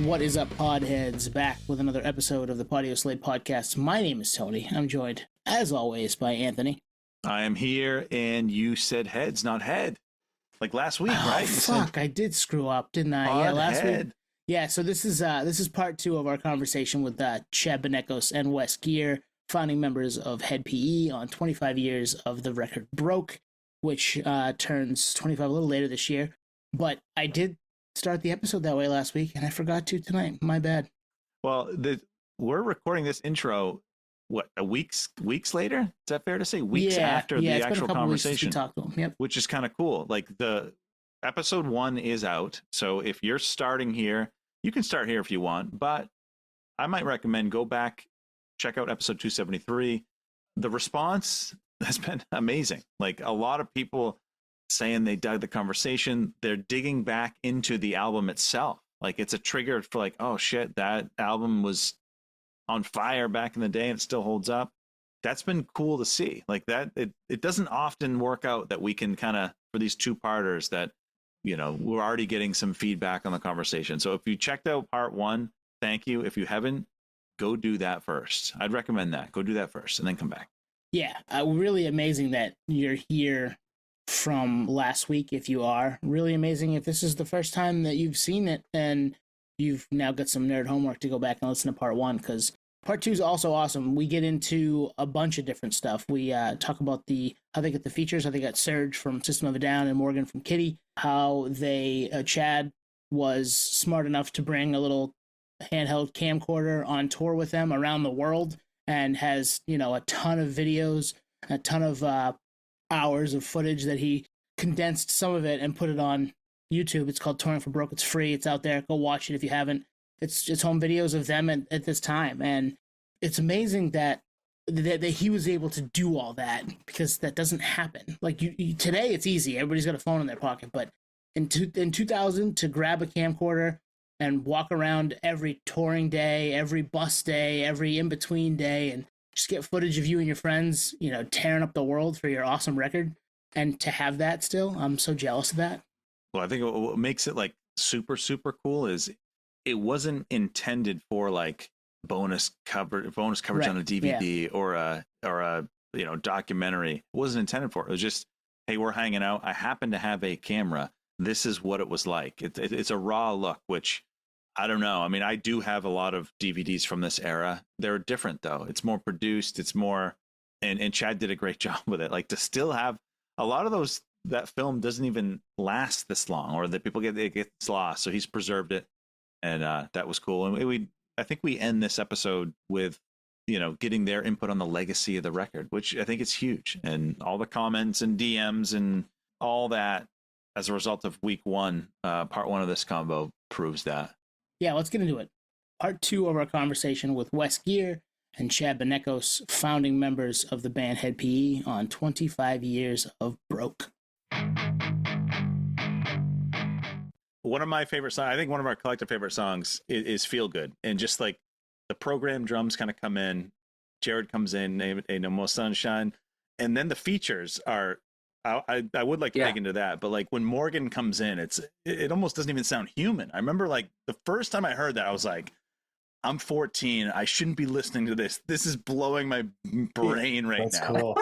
What is up, podheads? Back with another episode of the Podioslave podcast. My name is Tony. I'm joined, as always, by Anthony. I am here, and you said heads, not head. Like last week, right? Fuck, I did screw up, didn't I? Yeah, last week. Yeah, so this is part 2 of our conversation with Chad Benekos and Wes Geer, founding members of Head PE, on 25 years of the record Broke, which turns 25 a little later this year. But I did start the episode that way last week, and I forgot to tonight. My bad. Well, we're recording this intro, what, weeks later? Is that fair to say? Weeks after the actual conversation, talked to him. Yep. Which is kind of cool. Like, the episode 1 is out, so if you're starting here, you can start here if you want, but I might recommend go back, check out episode 273. The response has been amazing. Like, a lot of people saying they dug the conversation. They're digging back into the album itself. Like, it's a trigger for like, oh shit, that album was on fire back in the day and it still holds up. That's been cool to see. Like, that it doesn't often work out that we can kind of, for these two-parters, that, you know, we're already getting some feedback on the conversation. So if you checked out part 1, thank you. If you haven't, go do that first. I'd recommend that. Go do that first and then come back. Yeah, really amazing that you're here from last week. If you are, really amazing if this is the first time that you've seen it, and you've now got some nerd homework to go back and listen to part 1, because part 2 is also awesome. We get into a bunch of different stuff. We talk about how they get the features, how they got Serj from System of a Down and Morgan from Kittie, how they Chad was smart enough to bring a little handheld camcorder on tour with them around the world, and has, you know, a ton of videos, a ton of hours of footage that he condensed some of it and put it on YouTube. It's called Touring for Broke. It's free. It's out there. Go watch it if you haven't. It's home videos of them at this time, and it's amazing that he was able to do all that, because that doesn't happen. Like, today, it's easy. Everybody's got a phone in their pocket, but in 2000, to grab a camcorder and walk around every touring day, every bus day, every in-between day, and just get footage of you and your friends, you know, tearing up the world for your awesome record, and to have that still, I'm so jealous of that. Well, I think what makes it like super, super cool is it wasn't intended for like bonus coverage right. on a DVD or a you know, documentary. It wasn't intended for it. It was just, hey, we're hanging out. I happen to have a camera. This is what it was like. It's a raw look, which I don't know. I mean, I do have a lot of DVDs from this era. They're different though. It's more produced. It's more, and Chad did a great job with it. Like, to still have a lot of those, that film doesn't even last this long, or that people it gets lost. So he's preserved it, and that was cool. And I think we end this episode with, you know, getting their input on the legacy of the record, which I think is huge, and all the comments and DMs and all that as a result of week 1, part 1 of this convo proves that. Yeah, let's get into it. Part 2 of our conversation with Wes Geer and Chad Benekos, founding members of the band Head PE, on 25 years of Broke. One of my favorite songs, I think one of our collective favorite songs is Feel Good. And just like the program drums kind of come in, Jared comes in, Ain't No More Sunshine, and then the features are, I would like to dig into that, but like when Morgan comes in, it almost doesn't even sound human. I remember like the first time I heard that, I was like, I'm 14. I shouldn't be listening to this. This is blowing my brain right That's now. Cool.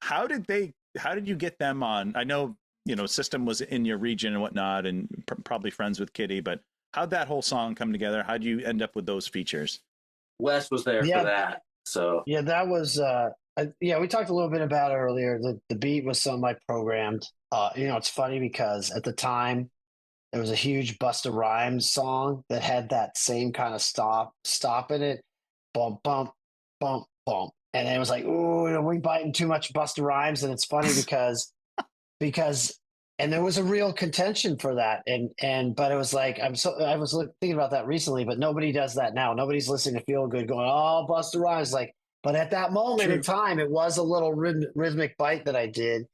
How did you get them on? I know, you know, System was in your region and whatnot, and probably friends with Kittie, but how'd that whole song come together? How'd you end up with those features? Wes was there for that. So yeah, that was we talked a little bit about it earlier. The beat was something I programmed. You know, it's funny because at the time there was a huge Busta Rhymes song that had that same kind of stop in it, bump bump bump bump, and it was like, ooh, are we biting too much Busta Rhymes? And it's funny because and there was a real contention for that, but it was like I was thinking about that recently, but nobody does that now. Nobody's listening to Feel Good going, oh, Busta Rhymes, like. But at that moment in time, it was a little rhythmic bite that I did,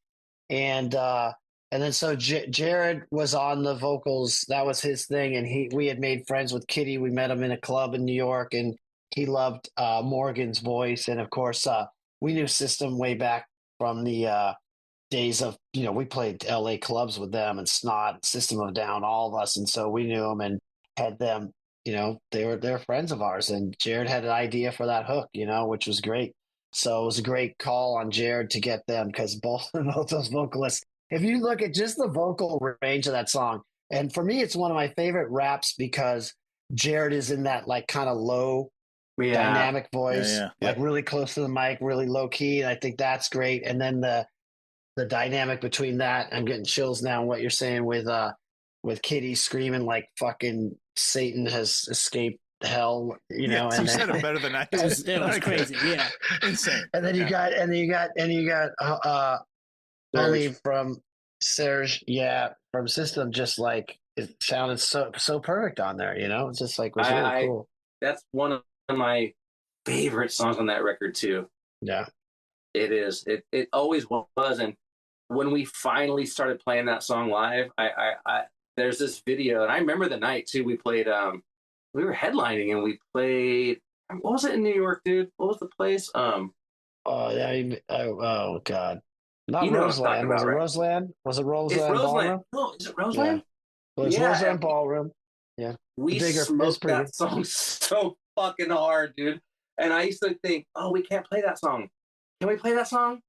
and then so Jared was on the vocals. That was his thing, and we had made friends with Kittie. We met him in a club in New York, and he loved Morgan's voice, and of course we knew System way back from the days of, you know, we played LA clubs with them and Snot, System of a Down, all of us, and so we knew them and had them they're friends of ours, and Jared had an idea for that hook, which was great. So it was a great call on Jared to get them, because both those vocalists, if you look at just the vocal range of that song, and for me, it's one of my favorite raps because Jared is in that like kind of low dynamic voice, like really close to the mic, really low key. And I think that's great. And then the dynamic between that, I'm getting chills now on what you're saying with Kittie screaming like fucking Satan has escaped hell, and you said it better than I did. It was crazy. Yeah. Insane. And then you got homie from Serj, from System, just like it sounded so perfect on there, it's just like, was really cool. That's one of my favorite songs on that record too. Yeah. It is. It always was. And when we finally started playing that song live, I there's this video, and I remember the night too. We played we were headlining, and we played, what was it in New York, dude? What was the place? Oh God. Not Roseland. Was it right? Roseland? Was it Roseland Ballroom? No, is it Roseland? Yeah. It was Roseland Ballroom. Yeah. We smoked that song so fucking hard, dude. And I used to think, oh, we can't play that song. Can we play that song?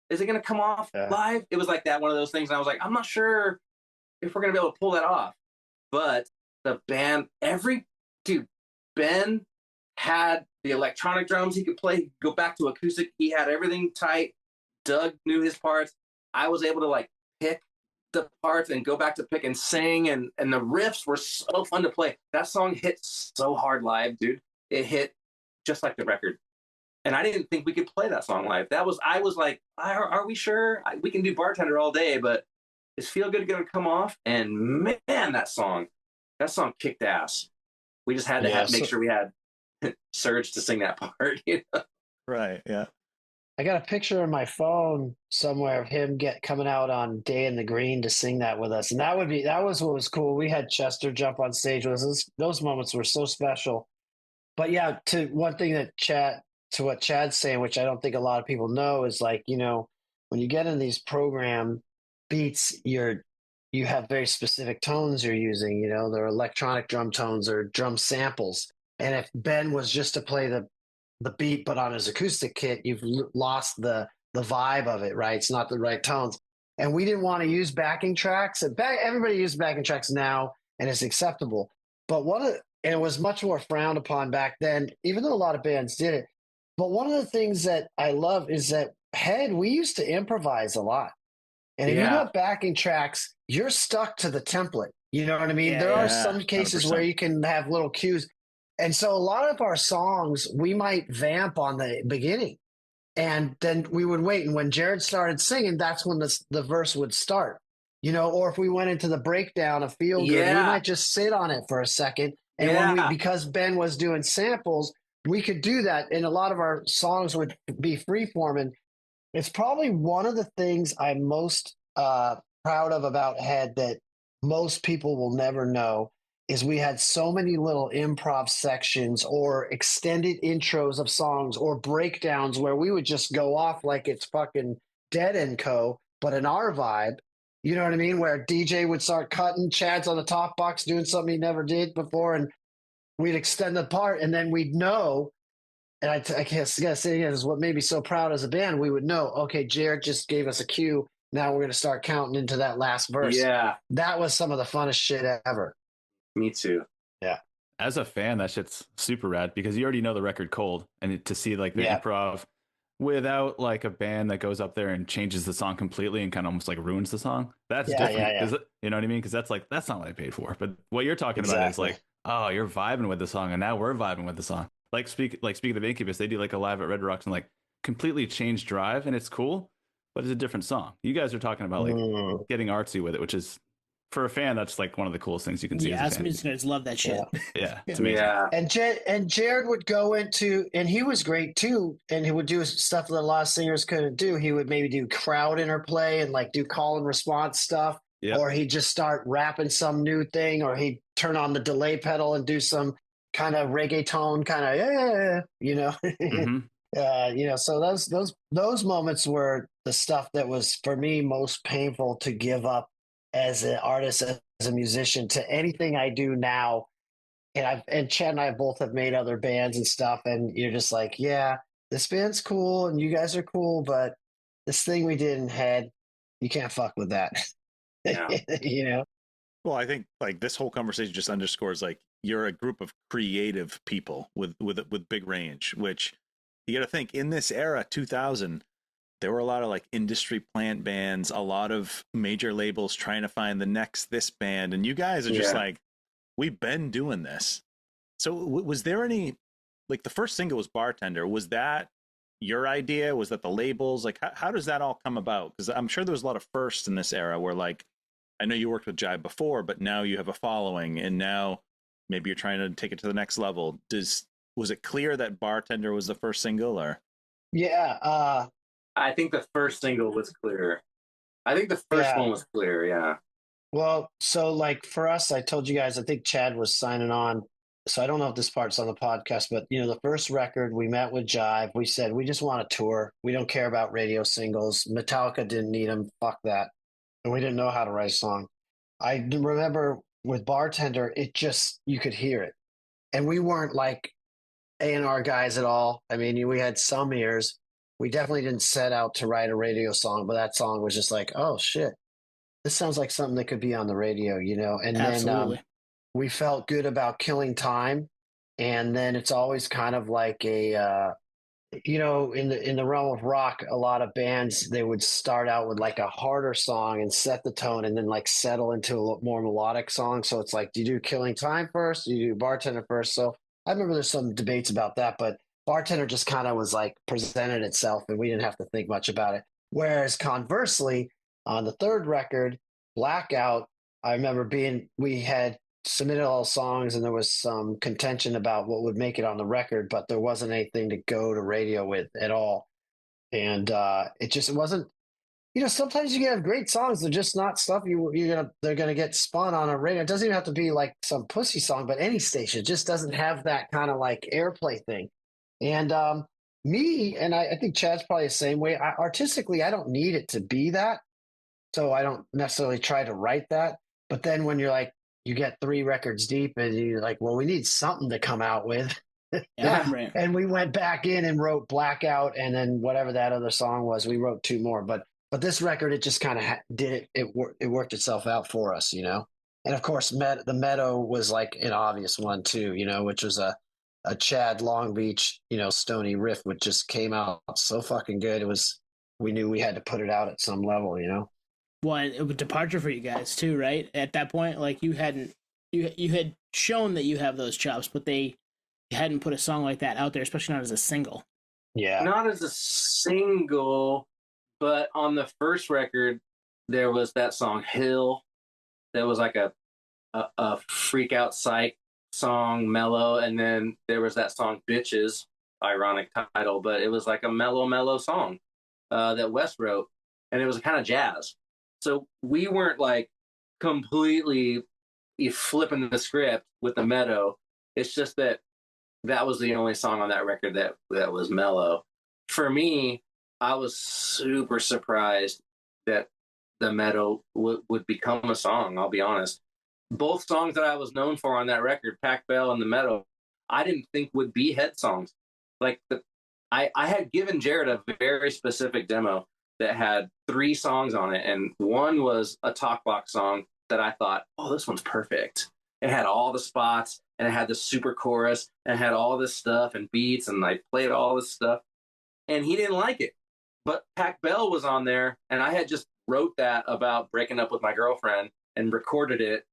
Is it going to come off live? It was like that, one of those things. And I was like, I'm not sure if we're going to be able to pull that off. But the band, Ben had the electronic drums he could play. He could go back to acoustic. He had everything tight. Doug knew his parts. I was able to like pick the parts and go back to pick and sing. And the riffs were so fun to play. That song hit so hard live, dude. It hit just like the record. And I didn't think we could play that song live. I was like, are we sure? We can do Bartender all day, but is Feel Good going to come off? And man, that song kicked ass. We just had to make sure we had Serj to sing that part. Right, yeah. I got a picture on my phone somewhere of him coming out on Day in the Green to sing that with us. And that was what was cool. We had Chester jump on stage with us. Those moments were so special. But yeah, to one thing to what Chad's saying, which I don't think a lot of people know, is like, when you get in these program beats, you have very specific tones you're using, they're electronic drum tones or drum samples. And if Ben was just to play the beat, but on his acoustic kit, you've lost the vibe of it, right? It's not the right tones. And we didn't want to use backing tracks. Everybody uses backing tracks now, and it's acceptable. But and it was much more frowned upon back then, even though a lot of bands did it. But one of the things that I love is that we used to improvise a lot. And if you got backing tracks, you're stuck to the template. You know what I mean? There are some cases 100%. Where you can have little cues. And so a lot of our songs, we might vamp on the beginning. And then we would wait. And when Jared started singing, that's when the verse would start. Or if we went into the breakdown of Feel Good, we might just sit on it for a second. And because Ben was doing samples, we could do that. And a lot of our songs would be freeform. It's probably one of the things I'm most proud of about Head that most people will never know is we had so many little improv sections or extended intros of songs or breakdowns where we would just go off like it's fucking Dead and Co., but in our vibe. You know what I mean? Where DJ would start cutting, Chad's on the top box doing something he never did before, and we'd extend the part, and then we'd know. And I guess gotta say again, is what made me so proud as a band. We would know, okay, Jared just gave us a cue. Now we're going to start counting into that last verse. Yeah. That was some of the funnest shit ever. Me too. Yeah. As a fan, that shit's super rad because you already know the record cold, and to see like the improv without like a band that goes up there and changes the song completely and kind of almost like ruins the song. That's different. Yeah. You know what I mean? Because that's not what I paid for. But what you're talking about is like, oh, you're vibing with the song, and now we're vibing with the song. Speaking of Incubus, they do like a live at Red Rocks and like completely change drive, and it's cool, but it's a different song. You guys are talking about like getting artsy with it, which is, for a fan, that's like one of the coolest things you can see. Yeah, us music nerds love that shit. Yeah, it's amazing. Yeah. And Jared would go into, and he was great too, and he would do stuff that a lot of singers couldn't do. He would maybe do crowd interplay and like do call and response stuff, or he'd just start rapping some new thing, or he'd turn on the delay pedal and do some kind of reggaeton kind of so those moments were the stuff that was for me most painful to give up as an artist, as a musician. To anything I do now and Chad and I both have made other bands and stuff, and you're just like, yeah, this band's cool and you guys are cool, but this thing we did in head, you can't fuck with that. Yeah. You know? Well, I think like this whole conversation just underscores like you're a group of creative people with big range, which you got to think in this era, 2000, there were a lot of like industry plant bands, a lot of major labels trying to find the next this band, and you guys are just like, we've been doing this. So was there any, like the first single was Bartender, was that your idea? Was that the labels? Like how does that all come about? Because I'm sure there was a lot of firsts in this era where like, I know you worked with Jive before, but now you have a following and now maybe you're trying to take it to the next level. Was it clear that Bartender was the first single or? Yeah. I think the first single was clear. I think the first one was clear. Yeah. Well, so like for us, I told you guys, I think Chad was signing on. So I don't know if this part's on the podcast, but the first record we met with Jive, we said, we just want to tour. We don't care about radio singles. Metallica didn't need them. Fuck that. And we didn't know how to write a song. I remember with Bartender, it just, you could hear it. And we weren't like A&R guys at all. I mean, we had some ears. We definitely didn't set out to write a radio song, but that song was just like, oh shit, this sounds like something that could be on the radio, And Absolutely. then we felt good about killing time. And then it's always kind of like a, in the realm of rock, a lot of bands, they would start out with like a harder song and set the tone and then like settle into a more melodic song. So it's like, do you do Killing Time first? Do you do Bartender first? So I remember there's some debates about that, but Bartender just kind of was like presented itself and we didn't have to think much about it. Whereas conversely, on the third record, Blackout, I remember we had submitted all songs and there was some contention about what would make it on the record, but there wasn't anything to go to radio with at all. And it wasn't, sometimes you can have great songs. They're just not stuff they're going to get spun on a radio. It doesn't even have to be like some pussy song, but any station just doesn't have that kind of like airplay thing. And me, and I think Chad's probably the same way. Artistically, I don't need it to be that. So I don't necessarily try to write that. But then when you're like, you get 3 records deep and you're like, well, we need something to come out with. Yeah, right. And we went back in and wrote Blackout and then whatever that other song was, we wrote 2 more. But this record, it just kind of did it. It worked itself out for us, And of course, the Meadow was like an obvious one too, which was a Chad Long Beach, Stony riff, which just came out so fucking good. We knew we had to put it out at some level, Well, it was a departure for you guys too, right? At that point, like you had shown that you have those chops, but you hadn't put a song like that out there, especially not as a single. Yeah, not as a single, but on the first record, there was that song Hill, that was like a freak out psych song, mellow, and then there was that song Bitches, ironic title, but it was like a mellow song that Wes wrote, and it was kind of jazz. So we weren't like completely flipping the script with the Meadow. It's just that was the only song on that record that was mellow. For me, I was super surprised that the Meadow would become a song, I'll be honest. Both songs that I was known for on that record, Pac Bell and the Meadow, I didn't think would be head songs. Like I had given Jared a very specific demo that had 3 songs on it. And one was a talk box song that I thought, oh, this one's perfect. It had all the spots and it had the super chorus and it had all this stuff and beats and I played all this stuff. And he didn't like it. But Pac Bell was on there and I had just wrote that about breaking up with my girlfriend and recorded it.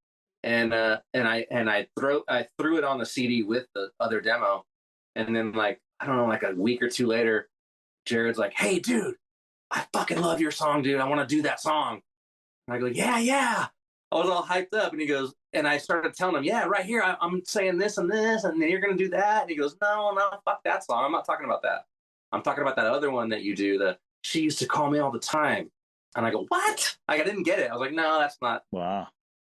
And I threw it on the CD with the other demo. And then like, I don't know, like a week or 2 later, Jared's like, hey, dude, I fucking love your song, dude. I want to do that song. And I go, yeah. I was all hyped up. And he goes, and I started telling him, yeah, right here, I'm saying this and this, and then you're going to do that. And he goes, no, fuck that song. I'm not talking about that. I'm talking about that other one that you do, the She Used to Call Me All the Time. And I go, what? Like, I didn't get it. I was like, no, that's not. Wow.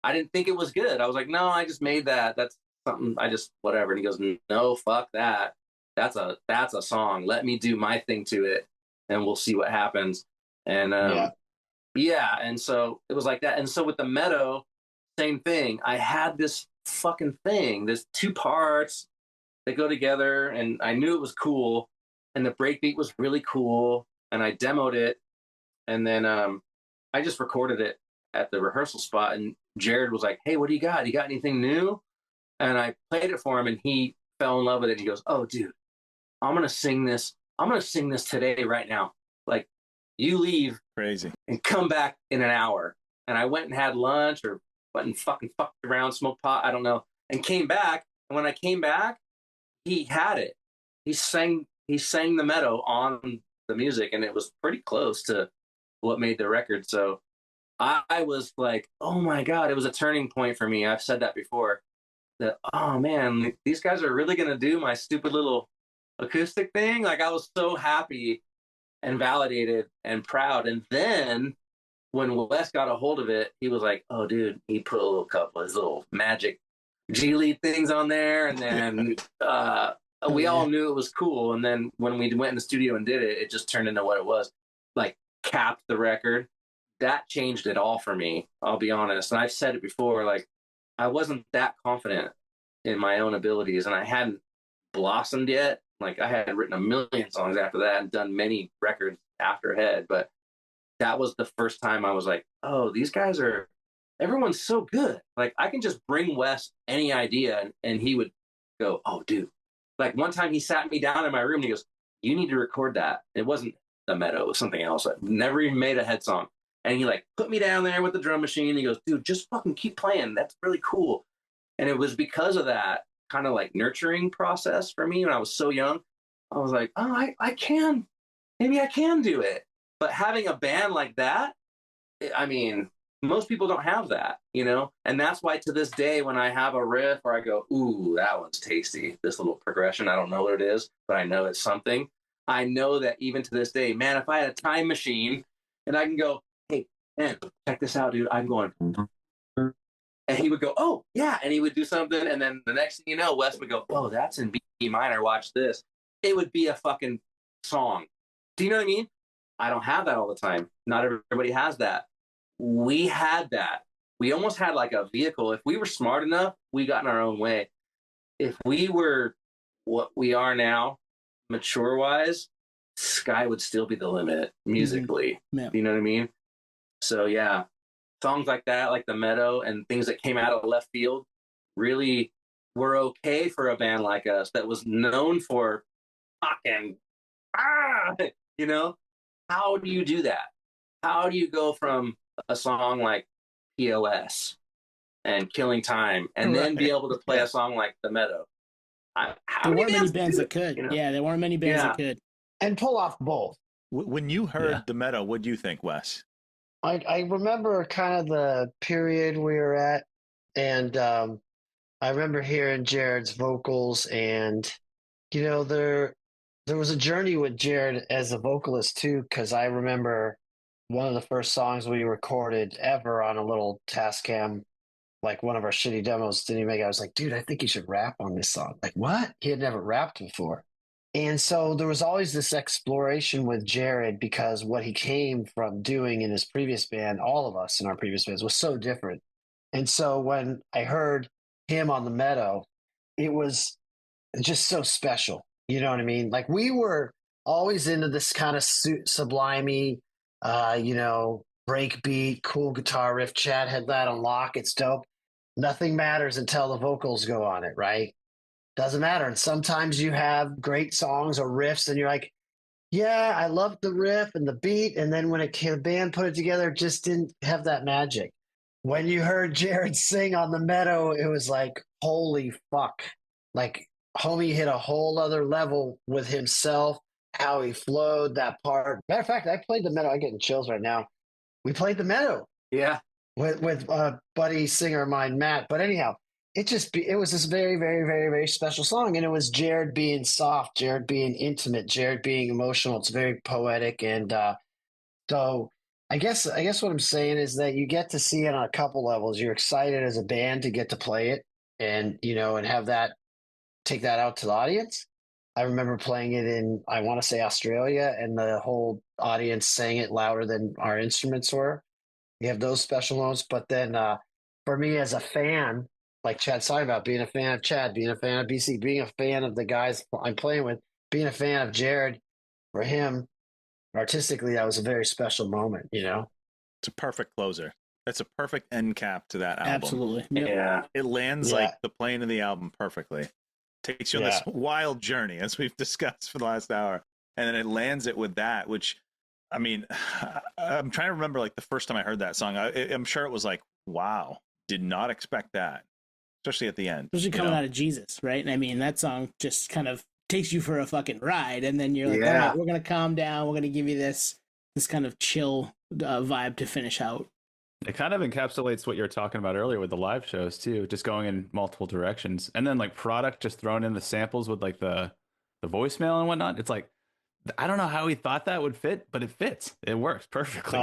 I didn't think it was good. I was like, no, I just made that. That's something whatever. And he goes, no, fuck that. That's a song. Let me do my thing to it. And we'll see what happens. And yeah, and so it was like that. And so with the Meadow, same thing. I had this fucking thing. There's two parts that go together, and I knew it was cool, and the breakbeat was really cool, and I demoed it, and then I just recorded it at the rehearsal spot, and Jared was like, "Hey, what do you got? You got anything new?" And I played it for him, and he fell in love with it. He goes, "Oh, dude, I'm gonna sing this. I'm gonna sing this today, right now. Like, you leave crazy and come back in an hour." And I went and had lunch, or went and fucking fucked around, smoked pot, I don't know, and came back. And when I came back, he had it. He sang the meadow on the music, and it was pretty close to what made the record. So I was like, oh my God, it was a turning point for me. I've said that before, that, oh man, these guys are really going to do my stupid little acoustic thing. Like, I was so happy and validated and proud. And then when Wes got a hold of it, he was like, oh dude, he put a little couple of his little magic G lead things on there. And then we all knew it was cool. And then when we went in the studio and did it, it just turned into what it was. Like, capped the record. That changed it all for me, I'll be honest. And I've said it before, like, I wasn't that confident in my own abilities, and I hadn't blossomed yet. Like, I had written a million songs after that and done many records after Head, but that was the first time I was like, oh, these guys are, everyone's so good. Like, I can just bring Wes any idea, and he would go, oh, dude. Like, one time he sat me down in my room and he goes, you need to record that. It wasn't The Meadow, it was something else. I never even made a Head song. And he, like, put me down there with the drum machine. He goes, dude, just fucking keep playing. That's really cool. And it was because of that kind of like nurturing process for me when I was so young. I was like, oh, I can, maybe I can do it. But having a band like that, I mean, most people don't have that, you know? And that's why to this day, when I have a riff or I go, ooh, that one's tasty, this little progression, I don't know what it is, but I know it's something. I know that even to this day, man, if I had a time machine and I can go, hey, man, check this out, dude. I'm going, and he would go, oh, yeah. And he would do something. And then the next thing you know, Wes would go, oh, that's in B minor. Watch this. It would be a fucking song. Do you know what I mean? I don't have that all the time. Not everybody has that. We had that. We almost had like a vehicle. If we were smart enough, we got in our own way. If we were what we are now, mature-wise, sky would still be the limit musically. Mm-hmm. Yeah. You know what I mean? So, yeah, songs like that, like The Meadow and things that came out of left field, really were okay for a band like us that was known for fucking, you know? How do you do that? How do you go from a song like POS and Killing Time and then be able to play a song like The Meadow? There weren't many bands that could. You know? Yeah, there weren't many bands that could. And pull off both. When you heard The Meadow, what do you think, Wes? I remember kind of the period we were at, and I remember hearing Jared's vocals, and you know there was a journey with Jared as a vocalist too, because I remember one of the first songs we recorded ever on a little Tascam, like one of our shitty demos didn't even make it. I was like, dude, I think you should rap on this song. Like, what? He had never rapped before. And so there was always this exploration with Jared because what he came from doing in his previous band, all of us in our previous bands, was so different. And so when I heard him on The Meadow, it was just so special. You know what I mean? Like, we were always into this kind of sublimey, you know, breakbeat, cool guitar riff. Chad had that on lock. It's dope. Nothing matters until the vocals go on it, right? Doesn't matter. And sometimes you have great songs or riffs and you're like, yeah, I love the riff and the beat. And then when the band put it together, it just didn't have that magic. When you heard Jared sing on The Meadow, it was like, holy fuck. Like, homie hit a whole other level with himself, how he flowed that part. Matter of fact, I played The Meadow. I'm getting chills right now. We played The Meadow. Yeah. With buddy singer of mine, Matt. But anyhow, it was this very, very, very, very special song. And it was Jared being soft, Jared being intimate, Jared being emotional. It's very poetic. And so I guess what I'm saying is that you get to see it on a couple levels. You're excited as a band to get to play it and, you know, and have that, take that out to the audience. I remember playing it in, I want to say Australia, and the whole audience sang it louder than our instruments were. You have those special moments. But then for me as a fan, like Chad's talking about, being a fan of Chad, being a fan of BC, being a fan of the guys I'm playing with, being a fan of Jared. For him, artistically, that was a very special moment, you know? It's a perfect closer. That's a perfect end cap to that album. Absolutely. Yep. Yeah. It lands like the plane of the album perfectly. Takes you on this wild journey, as we've discussed for the last hour. And then it lands it with that, which, I mean, I'm trying to remember like the first time I heard that song. I'm sure it was like, wow, did not expect that, especially at the end. Especially coming out of Jesus, right? And I mean, that song just kind of takes you for a fucking ride. And then you're like, all right, we're going to calm down. We're going to give you this kind of chill vibe to finish out. It kind of encapsulates what you were talking about earlier with the live shows too, just going in multiple directions. And then like Product just throwing in the samples with like the voicemail and whatnot. It's like, I don't know how he thought that would fit, but it fits. It works perfectly.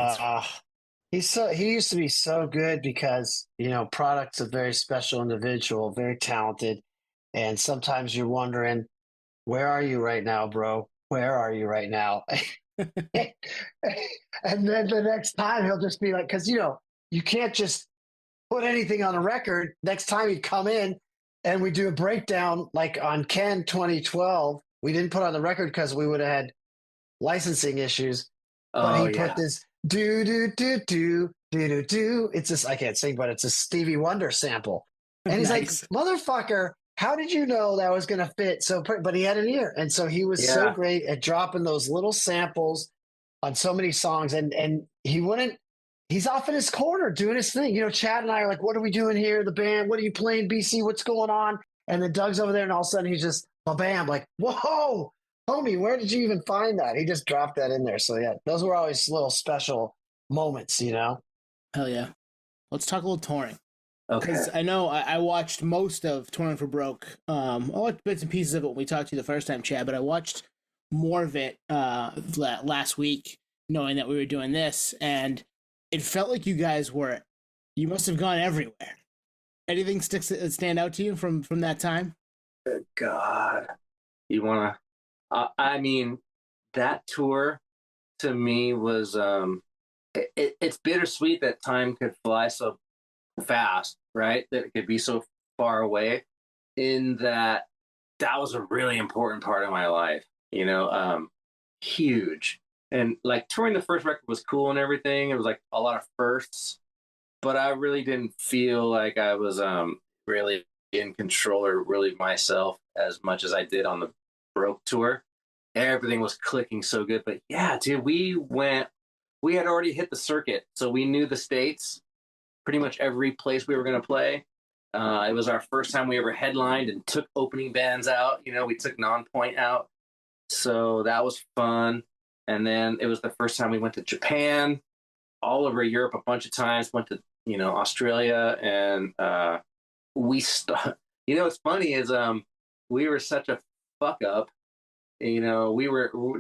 He used to be so good because, you know, Product's a very special individual, very talented. And sometimes you're wondering, where are you right now, bro? Where are you right now? And then the next time he'll just be like, because, you know, you can't just put anything on a record. Next time he'd come in and we do a breakdown like on Ken 2012. We didn't put on the record because we would have had licensing issues. But he put this do do do do do do do. It's this, I can't sing, but it's a Stevie Wonder sample. And he's like, motherfucker, how did you know that was going to fit? So, but he had an ear. And so he was so great at dropping those little samples on so many songs. And he's off in his corner doing his thing. You know, Chad and I are like, what are we doing here? The band, what are you playing, BC? What's going on? And then Doug's over there, and all of a sudden he's just, bam, like, whoa, homie, where did you even find that? He just dropped that in there. So, yeah, those were always little special moments, you know? Hell yeah. Let's talk a little touring. Okay. Because I know I watched most of Touring for Broke. I watched bits and pieces of it when we talked to you the first time, Chad, but I watched more of it last week, knowing that we were doing this, and it felt like you must have gone everywhere. Anything stand out to you from that time? Good God. You want to, I mean, that tour to me was, it's bittersweet that time could fly so fast, right? That it could be so far away, in that was a really important part of my life, you know, huge. And like touring the first record was cool and everything. It was like a lot of firsts, but I really didn't feel like I was really in control or really myself as much as I did on the Broke tour. Everything was clicking so good. But yeah, dude, we had already hit the circuit. So we knew the States, pretty much every place we were going to play. It was our first time we ever headlined and took opening bands out. You know, we took Non-Point out. So that was fun. And then it was the first time we went to Japan, all over Europe a bunch of times, went to, you know, Australia. And you know, what's funny is we were such a fuck up. You know,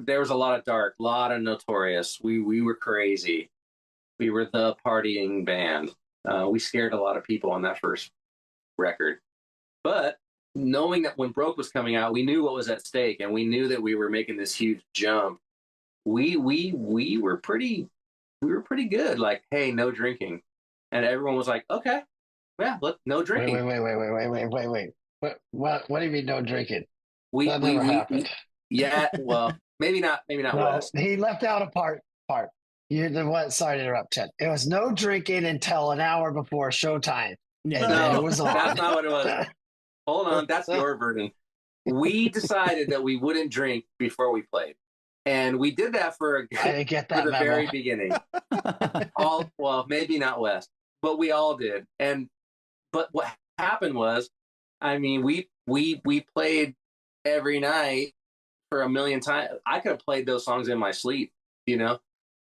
there was a lot of dark, a lot of Notorious. We were crazy. We were the partying band. We scared a lot of people on that first record. But knowing that when Broke was coming out, we knew what was at stake, and we knew that we were making this huge jump. We were pretty good. Like, hey, no drinking, and everyone was like, okay, yeah, look, no drinking. Wait. What do you mean no drinking? That never happened. Yeah, well, maybe not Wes. He left out a part. You're the one. Sorry to interrupt, Ted. It was no drinking until an hour before showtime. Yeah, no, it was on. That's not what it was. Hold on, that's your version. We decided that we wouldn't drink before we played, and we did that for the very beginning. Well, maybe not Wes, but we all did. But what happened was, I mean, we played every night for a million times. I could have played those songs in my sleep, you know.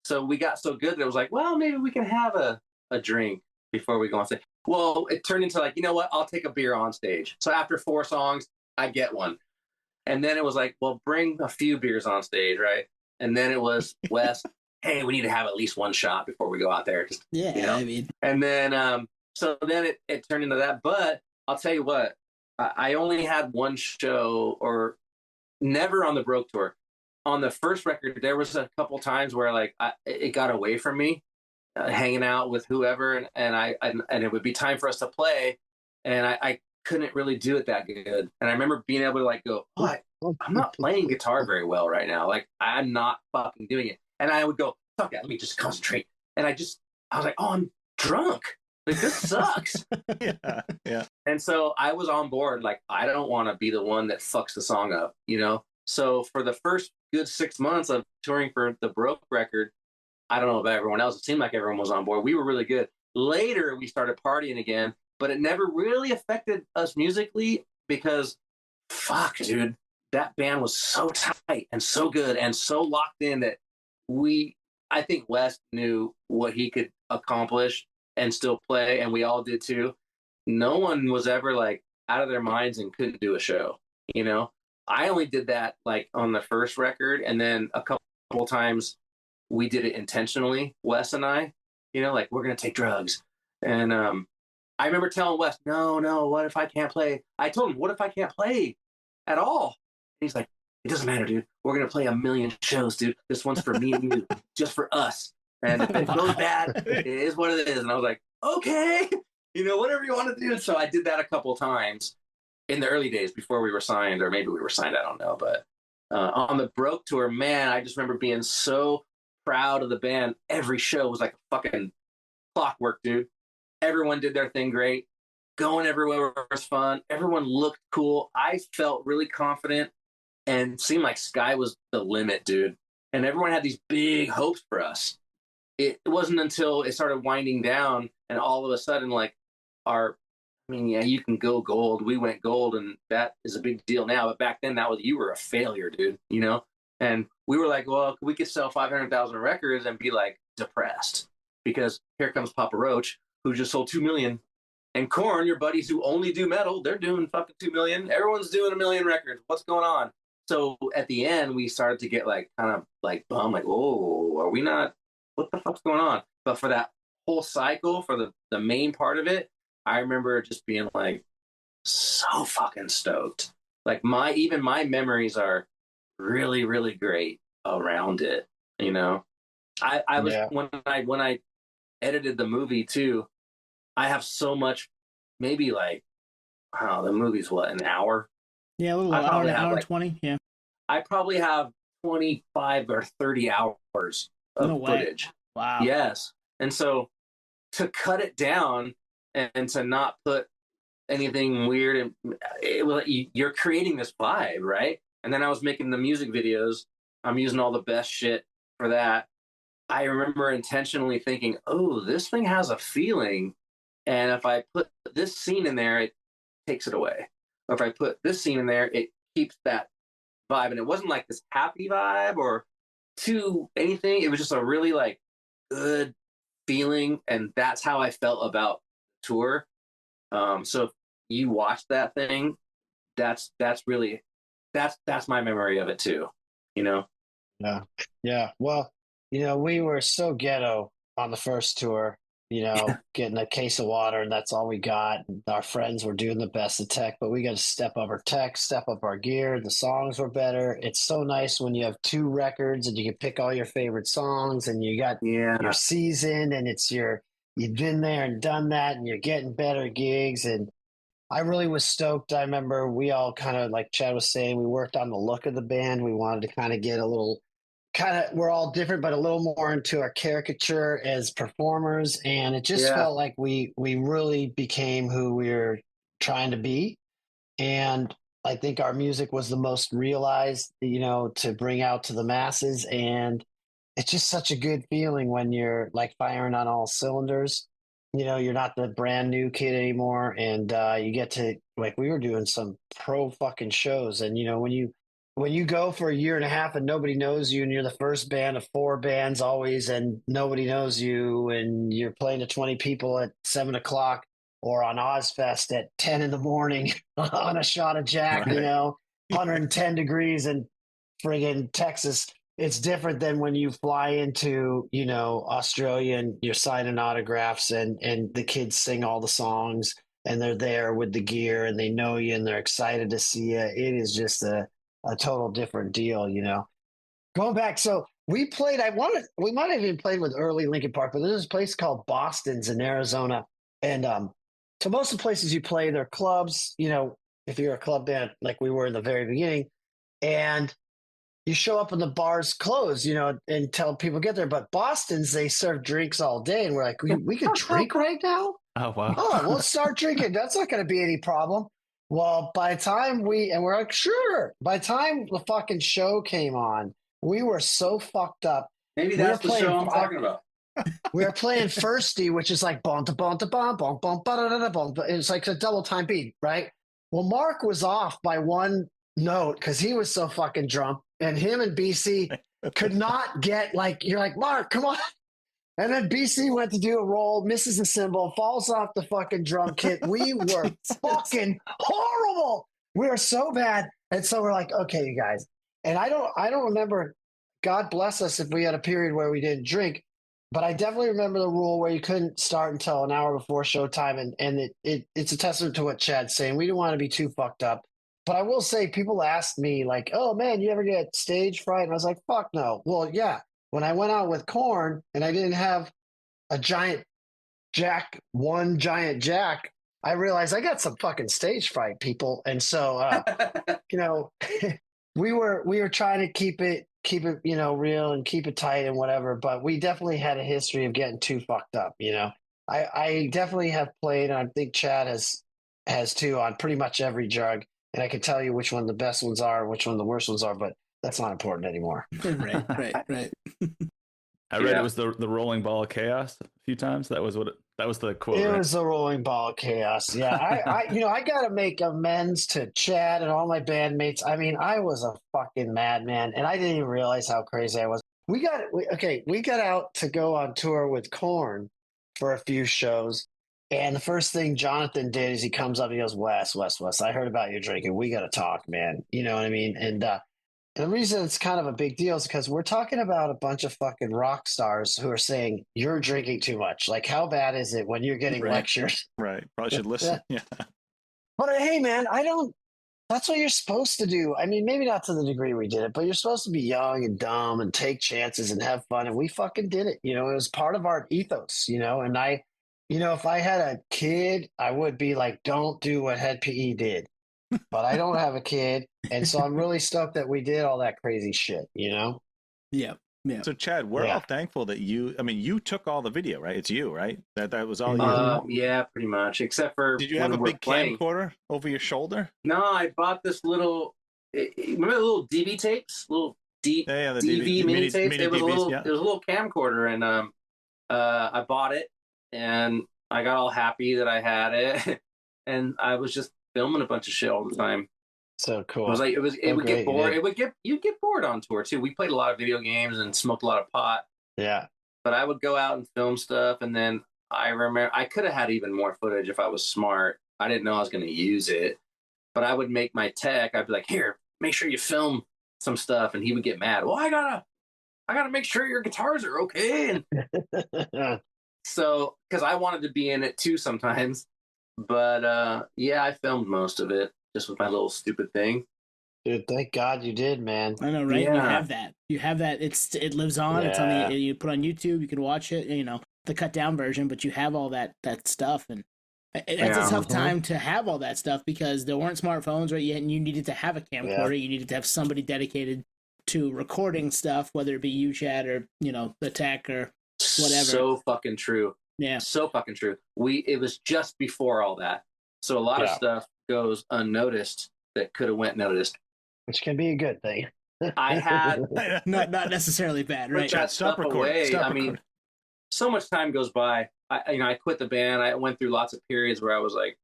So we got so good that it was like, well, maybe we can have a drink before we go on stage. Well, it turned into like, you know what? I'll take a beer on stage. So after 4 songs, I get one. And then it was like, well, bring a few beers on stage, right? And then it was, Wes, hey, we need to have at least one shot before we go out there. Just, yeah, you know? I mean. And then, so then it turned into that. But I'll tell you what, I only had one show, or never on the Broke tour. On the first record, there was a couple times where like it got away from me, hanging out with whoever, and it would be time for us to play, and I couldn't really do it that good. And I remember being able to like go, oh, I'm not playing guitar very well right now. Like I'm not fucking doing it. And I would go, fuck that, let me just concentrate. And I was like, oh, I'm drunk. Like this sucks. Yeah. And so I was on board. Like I don't want to be the one that fucks the song up, you know. So for the first good 6 months of touring for the Broke record, I don't know about everyone else. It seemed like everyone was on board. We were really good. Later, we started partying again, but it never really affected us musically because, fuck, dude, that band was so tight and so good and so locked in that I think Wes knew what he could accomplish and still play, and we all did too. No one was ever like out of their minds and couldn't do a show, you know? I only did that like on the first record, and then a couple times we did it intentionally, Wes and I, you know, like we're going to take drugs. And I remember telling Wes, no, what if I can't play? I told him, what if I can't play at all? And he's like, it doesn't matter, dude. We're going to play 1,000,000 shows, dude. This one's for me and you, just for us. And if it goes bad, it is what it is. And I was like, okay, you know, whatever you want to do. So I did that a couple of times in the early days before we were signed, or maybe we were signed, I don't know. But on the Broke tour, man, I just remember being so proud of the band. Every show was like a fucking clockwork, dude. Everyone did their thing great. Going everywhere was fun. Everyone looked cool. I felt really confident and seemed like sky was the limit, dude. And everyone had these big hopes for us. It wasn't until it started winding down and all of a sudden, like, you can go gold. We went gold, and that is a big deal now. But back then, you were a failure, dude, you know? And we were like, well, we could sell 500,000 records and be like depressed because here comes Papa Roach, who just sold 2 million. And Korn, your buddies who only do metal, they're doing fucking 2 million. Everyone's doing 1,000,000 records. What's going on? So at the end, we started to get like kind of like bummed, like, oh, are we not? What the fuck's going on? But for that whole cycle, for the main part of it, I remember just being like so fucking stoked. Like my memories are really, really great around it. You know, I was when I edited the movie too. I have so much, maybe like, wow, the movie's what, an hour? Yeah, a little hour, an hour, like, 20. Yeah, I probably have 25 or 30 hours of footage. Wow. Yes, and so to cut it down and to not put anything weird, and you're creating this vibe, right? And then I was making the music videos. I'm using all the best shit for that. I remember intentionally thinking, oh, this thing has a feeling. And if I put this scene in there, it takes it away. Or if I put this scene in there, it keeps that vibe. And it wasn't like this happy vibe or too anything. It was just a really like good feeling. And that's how I felt about the tour. So if you watch that thing, that's really my memory of it too, you know? Yeah. Well, you know, we were so ghetto on the first tour, you know, getting a case of water, and that's all we got. Our friends were doing the best of tech, but we got to step up our tech, step up our gear. The songs were better. It's so nice when you have 2 records and you can pick all your favorite songs, and you got your season, and you've been there and done that, and you're getting better gigs. And I really was stoked. I remember we all kind of, like Chad was saying, we worked on the look of the band. We wanted to kind of get a little we're all different, but a little more into our caricature as performers. And it just felt like we really became who we were trying to be. And I think our music was the most realized, you know, to bring out to the masses. And it's just such a good feeling when you're like firing on all cylinders. You know, you're not the brand new kid anymore. And you get to, like, we were doing some pro fucking shows. And, you know, when you go for a year and a half and nobody knows you, and you're the first band of 4 bands always, and nobody knows you, and you're playing to 20 people at 7:00 or on Ozfest at 10 in the morning on a shot of Jack, you know, 110 degrees in friggin' Texas. It's different than when you fly into, you know, Australia and you're signing autographs and the kids sing all the songs and they're there with the gear and they know you and they're excited to see you. It is just a total different deal, you know. Going back, so we played, we might have even played with early Linkin Park, but there's this place called Boston's in Arizona. And So most of the places you play, they're clubs, if you're a club band like we were in the very beginning, and you show up and the bars close, until people get there. But Boston's, they serve drinks all day. And we're like, we could drink right now? Oh, wow. Oh, we'll start drinking. That's not going to be any problem. Well, by the time we're like, sure. By the time the fucking show came on, we were so fucked up. Maybe that's the show I'm talking about. We were playing Firsty, which is like bum to bum to bum, bum, bum, ba-da-da-da-bum. It's like a double time beat, right? Well, Mark was off by one note because he was so fucking drunk, and him and BC could not get, like, you're like, Mark, come on. And then BC went to do a roll, misses a cymbal, falls off the fucking drum kit. We were fucking horrible. We were so bad. And so we're like, okay, you guys. And I don't remember, God bless us if we had a period where we didn't drink, but I definitely remember the rule where you couldn't start until an hour before showtime. And it's a testament to what Chad's saying. We didn't want to be too fucked up. But I will say, people asked me like, oh man, you ever get stage fright? And I was like, fuck no. Well, yeah. When I went out with Korn and I didn't have a giant jack, I realized I got some fucking stage fright, people. And so, we were trying to keep it, real and keep it tight and whatever. But we definitely had a history of getting too fucked up. I definitely have played, and I think Chad has too, on pretty much every drug. And I can tell you which one the best ones are, and which one the worst ones are, but that's not important anymore. Right. I read it was the rolling ball of chaos a few times. That was the quote. It right? was the rolling ball of chaos. Yeah. I got to make amends to Chad and all my bandmates. I mean, I was a fucking madman, and I didn't even realize how crazy I was. We got out to go on tour with Korn for a few shows. And the first thing Jonathan did is he comes up and he goes, Wes, I heard about you drinking. We got to talk, man. You know what I mean? And the reason it's kind of a big deal is because we're talking about a bunch of fucking rock stars who are saying, you're drinking too much. Like, how bad is it when you're getting lectured? Right. Probably should listen. Yeah. But hey, man, that's what you're supposed to do. I mean, maybe not to the degree we did it, but you're supposed to be young and dumb and take chances and have fun. And we fucking did it. It was part of our ethos, and if I had a kid, I would be like, don't do what Head PE did. But I don't have a kid. And so I'm really stoked that we did all that crazy shit, Yeah. So Chad, we're all thankful that you took all the video, right? It's you, right? That was all you. Yeah, pretty much. Except for, did you have a big camcorder over your shoulder? No, I bought this little, remember the little DV tapes? Little the DV mini tapes? It was DVs, it was a little camcorder, and I bought it. And I got all happy that I had it, and I was just filming a bunch of shit all the time. So cool. It would get bored. You'd get bored on tour too. We played a lot of video games and smoked a lot of pot. Yeah. But I would go out and film stuff, and then I remember I could have had even more footage if I was smart. I didn't know I was going to use it, but I would make my tech. I'd be like, "Here, make sure you film some stuff," and he would get mad. Well, I gotta make sure your guitars are okay. And so, because I wanted to be in it too sometimes. But I filmed most of it just with my little stupid thing. Dude, thank God you did, man. I know, right? Yeah. You have that. It lives on. Yeah. It's on you put on YouTube. You can watch it. The cut down version, but you have all that stuff, and it's a tough time to have all that stuff because there weren't smartphones right yet, and you needed to have a camcorder. Yeah. You needed to have somebody dedicated to recording stuff, whether it be you, Chad, or the tech or whatever. So fucking true. Yeah. So fucking true. It was just before all that. So a lot of stuff goes unnoticed that could have went noticed. Which can be a good thing. I had not necessarily bad, right? That stuff away. I mean, so much time goes by. I quit the band. I went through lots of periods where I was like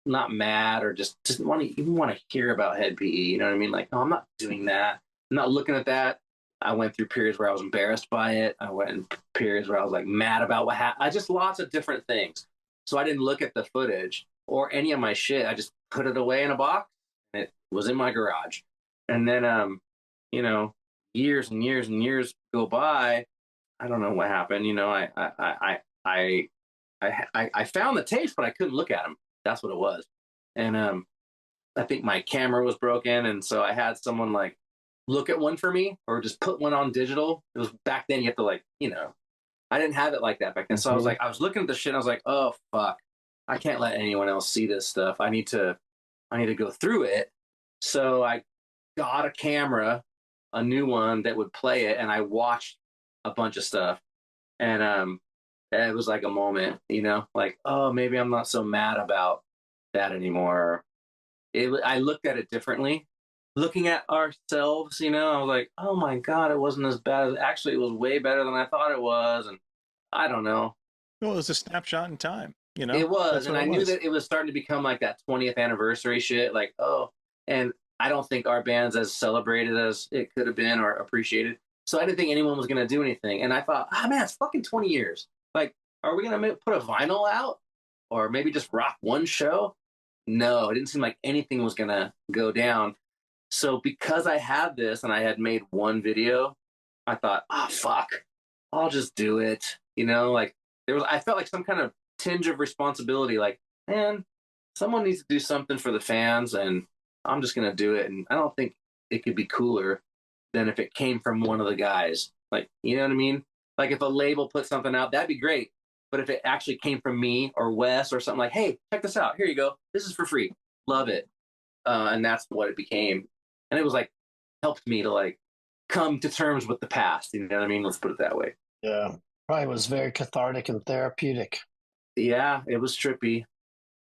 not mad or just didn't want to hear about Head PE. You know what I mean? Like, no, I'm not doing that. I'm not looking at that. I went through periods where I was embarrassed by it. I went in periods where I was like mad about what happened. Just lots of different things. So I didn't look at the footage or any of my shit. I just put it away in a box. And it was in my garage. And then, years and years and years go by. I don't know what happened. I found the tapes, but I couldn't look at them. That's what it was. And I think my camera was broken. And so I had someone like look at one for me or just put one on digital. It was back then you have to I didn't have it like that back then. So I was looking at the shit and I was like, oh fuck. I can't let anyone else see this stuff. I need to go through it. So I got a camera, a new one that would play it, and I watched a bunch of stuff. And it was like a moment, like, oh, maybe I'm not so mad about that anymore. I looked at it differently. Looking at ourselves, I was like, oh my God, it wasn't as bad. Actually, it was way better than I thought it was. And I don't know. Well, it was a snapshot in time, It was. And I knew that it was starting to become like that 20th anniversary shit. Like, oh, and I don't think our band's as celebrated as it could have been or appreciated. So I didn't think anyone was going to do anything. And I thought, man, it's fucking 20 years. Like, are we going to put a vinyl out or maybe just rock one show? No, it didn't seem like anything was going to go down. So because I had this and I had made one video, I thought, fuck, I'll just do it. Like I felt like some kind of tinge of responsibility. Like, man, someone needs to do something for the fans and I'm just going to do it. And I don't think it could be cooler than if it came from one of the guys. Like, you know what I mean? Like if a label put something out, that'd be great. But if it actually came from me or Wes or something like, hey, check this out. Here you go. This is for free. Love it. And that's what it became. And it was like, helped me to like come to terms with the past. You know what I mean? Let's put it that way. Yeah. Probably was very cathartic and therapeutic. Yeah, it was trippy.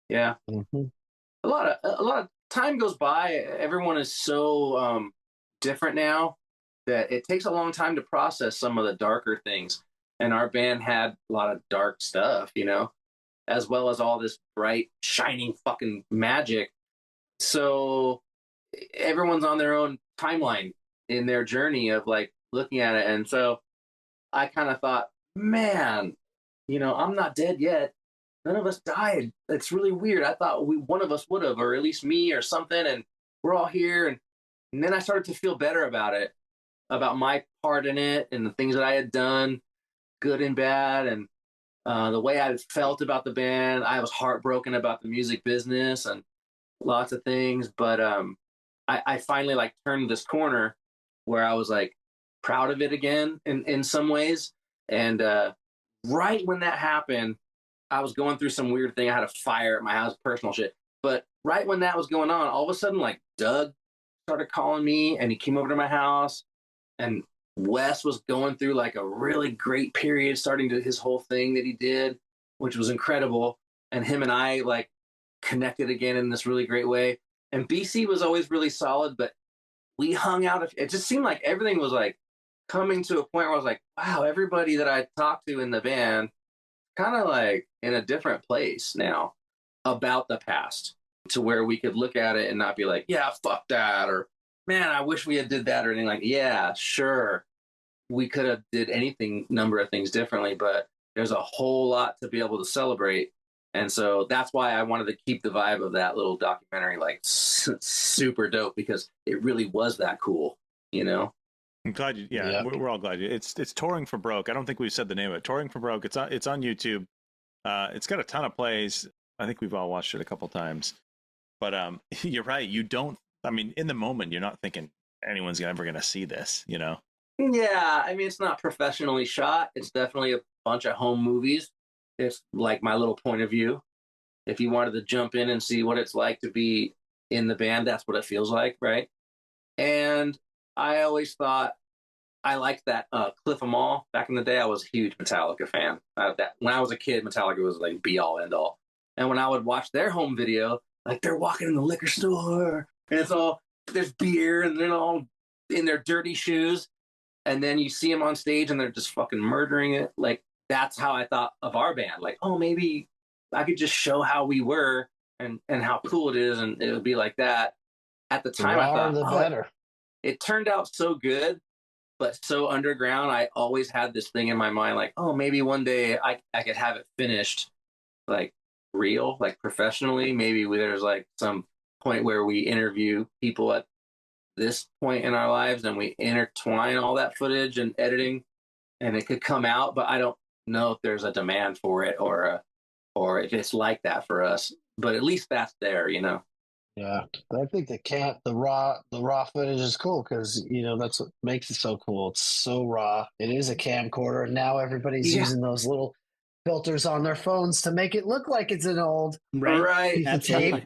Yeah. Mm-hmm. A lot of time goes by. Everyone is so different now that it takes a long time to process some of the darker things. And our band had a lot of dark stuff, as well as all this bright, shining fucking magic. So everyone's on their own timeline in their journey of like looking at it. And so I kind of thought, man, I'm not dead yet. None of us died. It's really weird. I thought one of us would have, or at least me or something. And we're all here. And then I started to feel better about it, about my part in it and the things that I had done, good and bad. And the way I felt about the band. I was heartbroken about the music business and lots of things. But I finally like turned this corner where I was like proud of it again in some ways. And right when that happened, I was going through some weird thing. I had a fire at my house, personal shit. But right when that was going on, all of a sudden, like Doug started calling me and he came over to my house and Wes was going through like a really great period, starting to his whole thing that he did, which was incredible. And him and I like connected again in this really great way. And BC was always really solid, but we hung out. It just seemed like everything was like coming to a point where I was like, wow, everybody that I talked to in the band kind of like in a different place now about the past, to where we could look at it and not be like, yeah, fuck that, or man, I wish we had did that, or anything. Like, yeah, sure, we could have did anything, number of things differently, but there's a whole lot to be able to celebrate. And so that's why I wanted to keep the vibe of that little documentary like super dope, because it really was that cool, I'm glad you. Yeah, yep. We're all glad you. It's Touring for Broke. I don't think we've said the name of it. Touring for Broke. It's on YouTube. It's got a ton of plays. I think we've all watched it a couple times. But you're right. You don't. I mean, in the moment, you're not thinking anyone's ever going to see this. Yeah, I mean, it's not professionally shot. It's definitely a bunch of home movies. It's like my little point of view. If you wanted to jump in and see what it's like to be in the band, that's what it feels like, right? And I always thought I liked that Cliff 'Em All. Back in the day, I was a huge Metallica fan. When I was a kid, Metallica was like be all end all. And when I would watch their home video, like they're walking in the liquor store and it's all, there's beer and they're all in their dirty shoes. And then you see them on stage and they're just fucking murdering it. Like that's how I thought of our band. Like, oh, maybe I could just show how we were and how cool it is. And it would be like that. At the time, I thought, the better. It turned out so good, but so underground. I always had this thing in my mind, like, oh, maybe one day I could have it finished, like real, like professionally. Maybe there's like some point where we interview people at this point in our lives and we intertwine all that footage and editing, and it could come out. But I don't know if there's a demand for it or if it's like that for us. But at least that's there, Yeah, I think the raw footage is cool because that's what makes it so cool. It's so raw. It is a camcorder, and now everybody's using those little filters on their phones to make it look like it's an old piece of tape,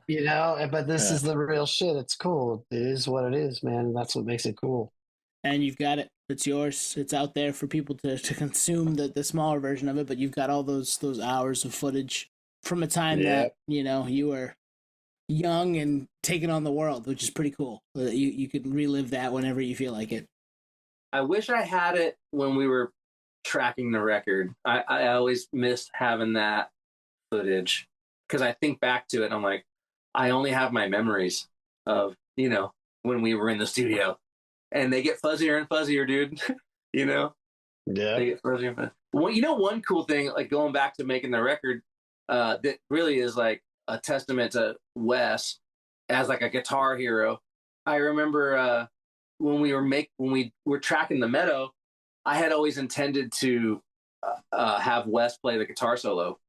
but this is the real shit. It's cool. It is what it is, man. That's what makes it cool. And you've got it. It's yours. It's out there for people to consume the smaller version of it, but you've got all those hours of footage from a time that, you were young and taking on the world, which is pretty cool. You can relive that whenever you feel like it. I wish I had it when we were tracking the record. I always missed having that footage because I think back to it and I'm like, I only have my memories of, when we were in the studio. And they get fuzzier and fuzzier, dude. Yeah. They get fuzzier and fuzzier. Well, one cool thing, like going back to making the record, that really is like a testament to Wes as like a guitar hero. I remember when we were tracking the Meadow, I had always intended to have Wes play the guitar solo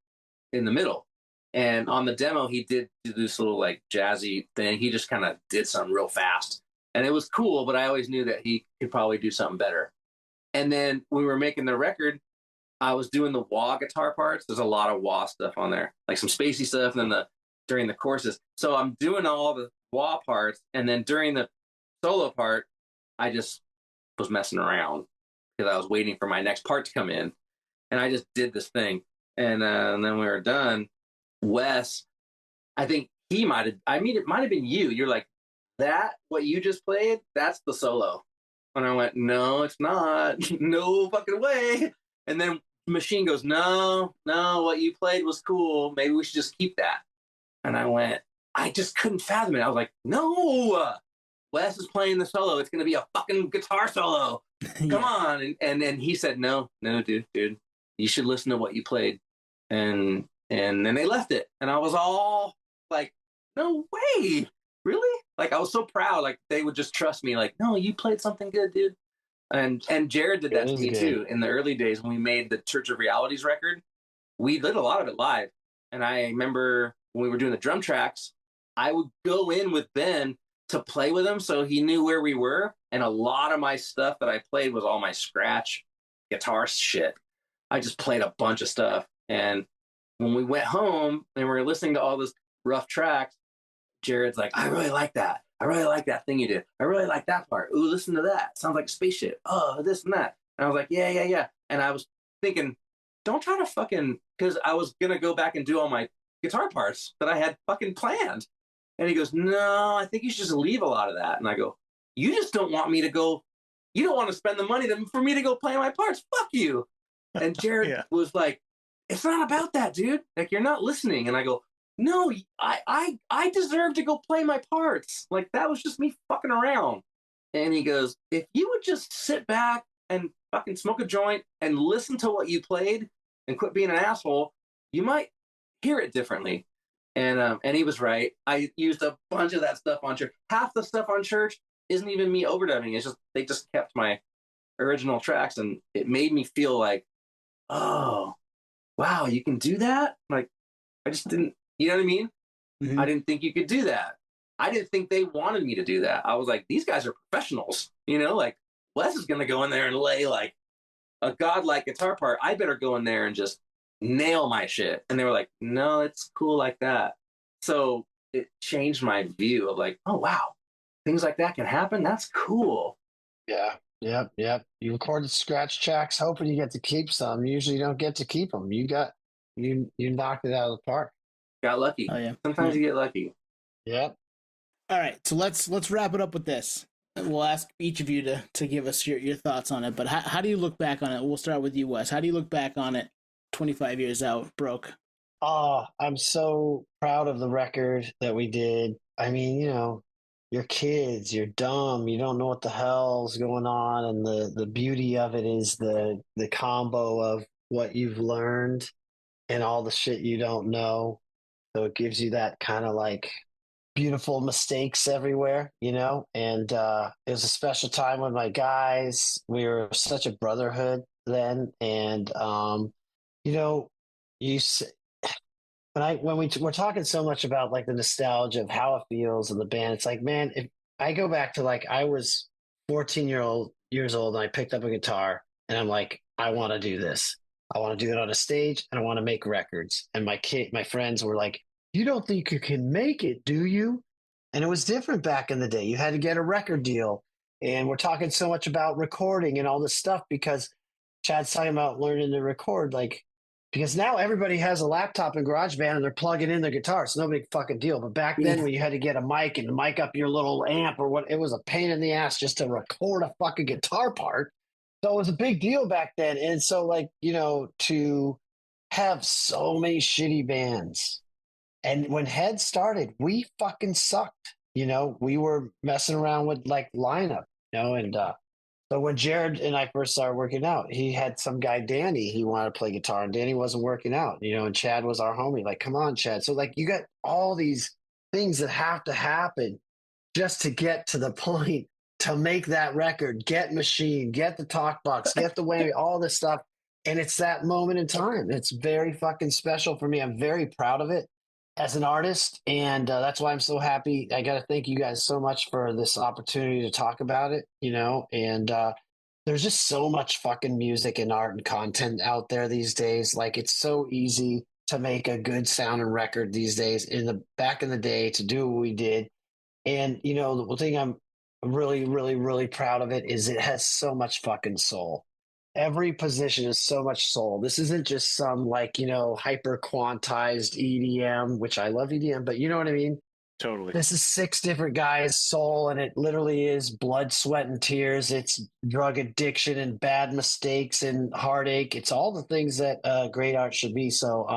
in the middle. And on the demo, he did this little like jazzy thing. He just kind of did something real fast. And it was cool, but I always knew that he could probably do something better. And then when we were making the record, I was doing the wah guitar parts. There's a lot of wah stuff on there, like some spacey stuff, and then during the choruses. So I'm doing all the wah parts, and then during the solo part, I just was messing around because I was waiting for my next part to come in, and I just did this thing. And then we were done. Wes, I think it might have been you. You're like, that what you just played, that's the solo. And I went, no, it's not. No fucking way. And then Machine goes, no, what you played was cool. Maybe we should just keep that. And I went, I just couldn't fathom it. I was like, no, Wes is playing the solo. It's going to be a fucking guitar solo. Come on. And then he said, no, dude, you should listen to what you played. And then they left it. And I was all like, no way. Really? Like, I was so proud. Like, they would just trust me. Like, no, you played something good, dude. And Jared did that to me, too. In the early days when we made the Church of Realities record, we did a lot of it live. And I remember when we were doing the drum tracks, I would go in with Ben to play with him so he knew where we were. And a lot of my stuff that I played was all my scratch guitar shit. I just played a bunch of stuff. And when we went home and we were listening to all this rough tracks, Jared's like, I really like that. I really like that thing you did. I really like that part. Ooh, listen to that. Sounds like a spaceship. Oh, this and that. And I was like, yeah. And I was thinking, don't try to fucking, because I was going to go back and do all my guitar parts that I had fucking planned. And he goes, no, I think you should just leave a lot of that. And I go, you just don't want me to go, you don't want to spend the money for me to go play my parts. Fuck you. And Jared was like, it's not about that, dude. Like, you're not listening. And I go, no, I deserve to go play my parts. Like, that was just me fucking around. And he goes, if you would just sit back and fucking smoke a joint and listen to what you played and quit being an asshole, you might hear it differently. And he was right. I used a bunch of that stuff on Church. Half the stuff on Church isn't even me overdubbing. It's just they just kept my original tracks, and it made me feel like, oh, wow, you can do that? Like, I just didn't. You know what I mean? Mm-hmm. I didn't think you could do that. I didn't think they wanted me to do that. I was like, these guys are professionals. Like, Wes is going to go in there and lay like a godlike guitar part. I better go in there and just nail my shit. And they were like, no, it's cool like that. So it changed my view of like, oh, wow, things like that can happen. That's cool. Yeah. Yep. You recorded scratch tracks hoping you get to keep some. Usually you don't get to keep them. You knocked it out of the park. Got lucky. Oh, yeah. Sometimes you get lucky. Yep. All right, so let's wrap it up with this. We'll ask each of you to give us your thoughts on it. But how do you look back on it? We'll start with you, Wes. How do you look back on it 25 years out, broke? Oh, I'm so proud of the record that we did. I mean, you're kids, you're dumb, you don't know what the hell's going on. And the beauty of it is the combo of what you've learned and all the shit you don't know. So it gives you that kind of like beautiful mistakes everywhere, and it was a special time with my guys. We were such a brotherhood then. And, when we're talking so much about like the nostalgia of how it feels in the band, it's like, man, if I go back to like, I was 14 years old and I picked up a guitar and I'm like, I want to do this. I want to do it on a stage, and I want to make records. And my friends were like, "You don't think you can make it, do you?" And it was different back in the day. You had to get a record deal. And we're talking so much about recording and all this stuff because Chad's talking about learning to record, like, because now everybody has a laptop and GarageBand and they're plugging in their guitar. It's no big fucking deal. But back then, when you had to get a mic and mic up your little amp or what, it was a pain in the ass just to record a fucking guitar part. So it was a big deal back then. And so, like, to have so many shitty bands. And when Head started, we fucking sucked. We were messing around with like lineup, and so when Jared and I first started working out, he had some guy, Danny, he wanted to play guitar, and Danny wasn't working out, and Chad was our homie. Like, come on, Chad. So, like, you got all these things that have to happen just to get to the point to make that record, get Machine, get the talk box, get the way, all this stuff. And it's that moment in time. It's very fucking special for me. I'm very proud of it as an artist. And that's why I'm so happy. I got to thank you guys so much for this opportunity to talk about it, and there's just so much fucking music and art and content out there these days. Like, it's so easy to make a good sounding record these days. Back in the day, to do what we did. And, the thing I'm really, really, really proud of it is it has so much fucking soul. Every position is so much soul. This isn't just some hyper quantized EDM, which I love EDM, but you know what I mean? Totally. This is 6 different guys' soul, and it literally is blood, sweat, and tears. It's drug addiction and bad mistakes and heartache. It's all the things that great art should be. So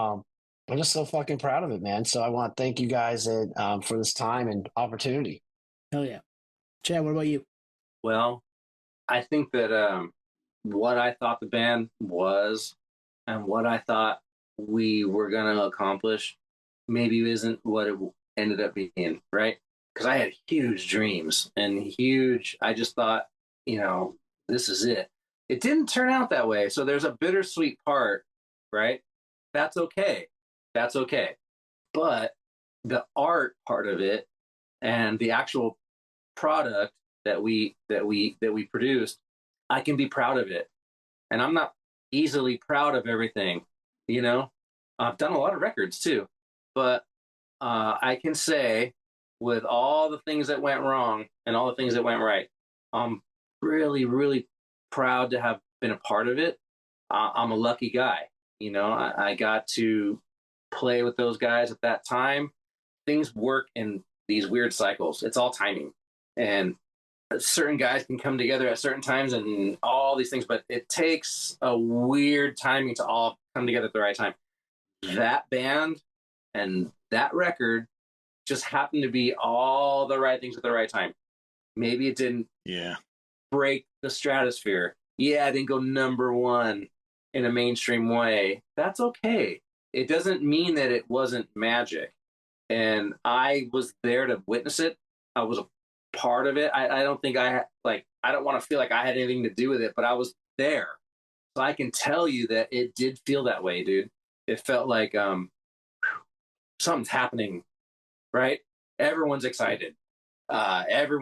I'm just so fucking proud of it, man. So I want to thank you guys for this time and opportunity. Hell yeah. Chad, what about you? Well, I think that what I thought the band was and what I thought we were going to accomplish maybe isn't what it ended up being, right? Because I had huge dreams and I just thought, this is it. It didn't turn out that way. So there's a bittersweet part, right? That's okay. That's okay. But the art part of it and the actual product that we produced, I can be proud of it. And I'm not easily proud of everything, I've done a lot of records too, but I can say with all the things that went wrong and all the things that went right, I'm really, really proud to have been a part of it. I'm a lucky guy. I got to play with those guys at that time. Things work in these weird cycles. It's all timing. And certain guys can come together at certain times and all these things, but it takes a weird timing to all come together at the right time. That band and that record just happened to be all the right things at the right time. Maybe it didn't break the stratosphere. Yeah, it didn't go number 1 in a mainstream way. That's okay. It doesn't mean that it wasn't magic. And I was there to witness it. I was a part of it. I don't think I don't want to feel like I had anything to do with it, but I was there. So I can tell you that it did feel that way, dude. It felt like something's happening, right? Everyone's excited. Every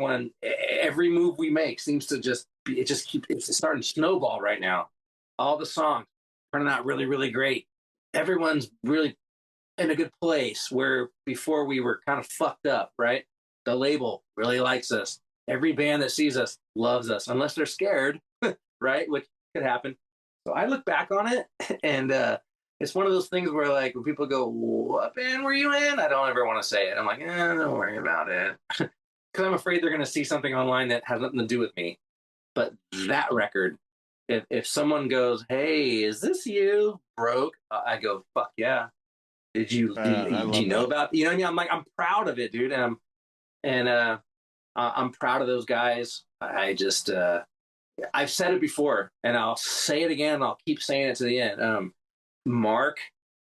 move we make seems to it's starting to snowball right now. All the songs turning out really, really great. Everyone's really in a good place where before we were kind of fucked up, right? The label really likes us. Every band that sees us loves us, unless they're scared, right? Which could happen. So I look back on it, and it's one of those things where, like, when people go, "What band were you in?" I don't ever want to say it. I'm like, don't worry about it. Because I'm afraid they're going to see something online that has nothing to do with me. But that record, if someone goes, "Hey, is this you?" Broke, I go, "Fuck yeah." Did you know about, you know what I mean? I'm like, I'm proud of it, dude. And I'm proud of those guys. I just, I've said it before and I'll say it again. And I'll keep saying it to the end. Mark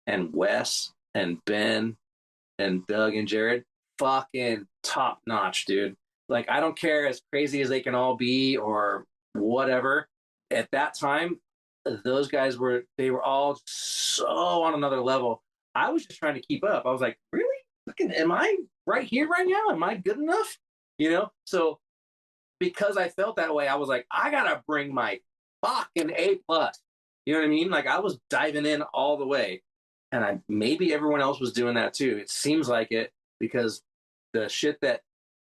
and Wes and Ben and Doug and Jared, fucking top notch, dude. Like, I don't care as crazy as they can all be or whatever. At that time, those guys they were all so on another level. I was just trying to keep up. I was like, really? Am I right here right now? Am I good enough? So because I felt that way, I was like, I gotta bring my fucking A+. You know what I mean? Like I was diving in all the way, and maybe everyone else was doing that too. It seems like it because the shit that